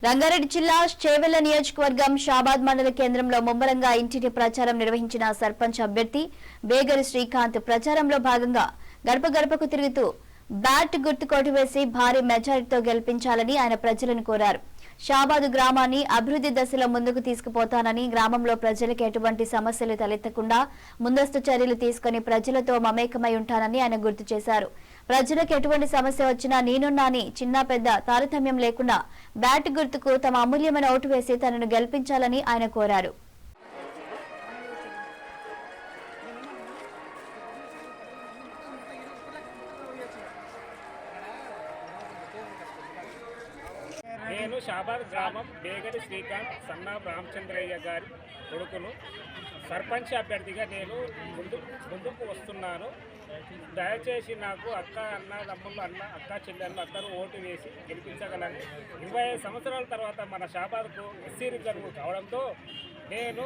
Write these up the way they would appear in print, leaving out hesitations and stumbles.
రంగారెడ్డి జిల్లా చేవెళ్ల నియోజకవర్గం షాబాద్ మండల కేంద్రంలో ముమ్మరంగా ఇంటింటి ప్రచారం నిర్వహించిన సర్పంచ్ అభ్యర్థి బేగరి శ్రీకాంత్ ప్రచారంలో భాగంగా గడప గడపకు తిరుగుతూ బ్యాట్ గుర్తు కొట్టివేసి భారీ మెజారిటీతో గెలిపించాలని ఆయన ప్రజలను కోరారు. షాబాద్ గ్రామాన్ని అభివృద్ధి దశలో ముందుకు తీసుకుపోతానని, గ్రామంలో ప్రజలకు ఎటువంటి సమస్యలు తలెత్తకుండా ముందస్తు చర్యలు తీసుకుని ప్రజలతో మమేకమై ఉంటానని ఆయన గుర్తు చేశారు. ప్రజలకు ఎటువంటి సమస్య వచ్చినా నేనున్నాని చిన్న పెద్ద తారతమ్యం లేకుండా బ్యాట్ గుర్తుకు తమ అమూల్యమైన ఓటు వేసి తనను గెలిపించాలని ఆయన కోరారు. నేను షాబాద్ గ్రామం బేగరి శ్రీకాంత్ సన్నాఫ్ రామచంద్రయ్య గారి కొడుకును. సర్పంచ్ అభ్యర్థిగా నేను ముందుకు వస్తున్నాను. దయచేసి నాకు అక్క అన్న తమ్ముళ్ళు అక్క చెల్లెళ్ళు అందరూ ఓటు వేసి గెలిపించగలని. 25 సంవత్సరాల తర్వాత మన షాబాద్కు ఎస్సీ రిజర్వ్ కావడంతో నేను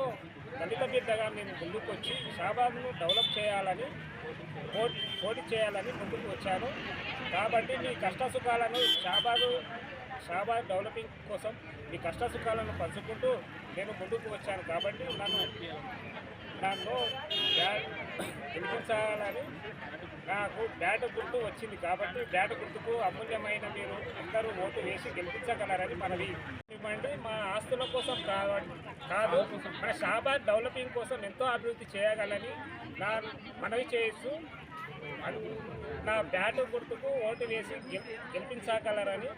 దళిత బిడ్డగా నేను ముందుకు వచ్చి షాబాద్ను డెవలప్ చేయాలని పోటీ చేయాలని ముందుకు వచ్చాను. కాబట్టి మీ కష్టసుఖాలను షాబాద్ డెవలపింగ్ కోసం మీ కష్టసుఖాలను పంచుకుంటూ నేను ముందుకు వచ్చాను. కాబట్టి నన్ను గెలిపించాలని నాకు బ్యాట్ గుర్తు వచ్చింది. కాబట్టి బ్యాట్ గుర్తుకు అమూల్యమైన మీరు అందరూ ఓటు వేసి గెలిపించగలరని మనవి. మా ఆస్తుల కోసం కాదు, మన షాబాద్ డెవలపింగ్ కోసం ఎంతో అభివృద్ధి చేయగలని మనవి చేస్తూ నా బ్యాట్ గుర్తుకు ఓటు వేసి గెలిపించగలరని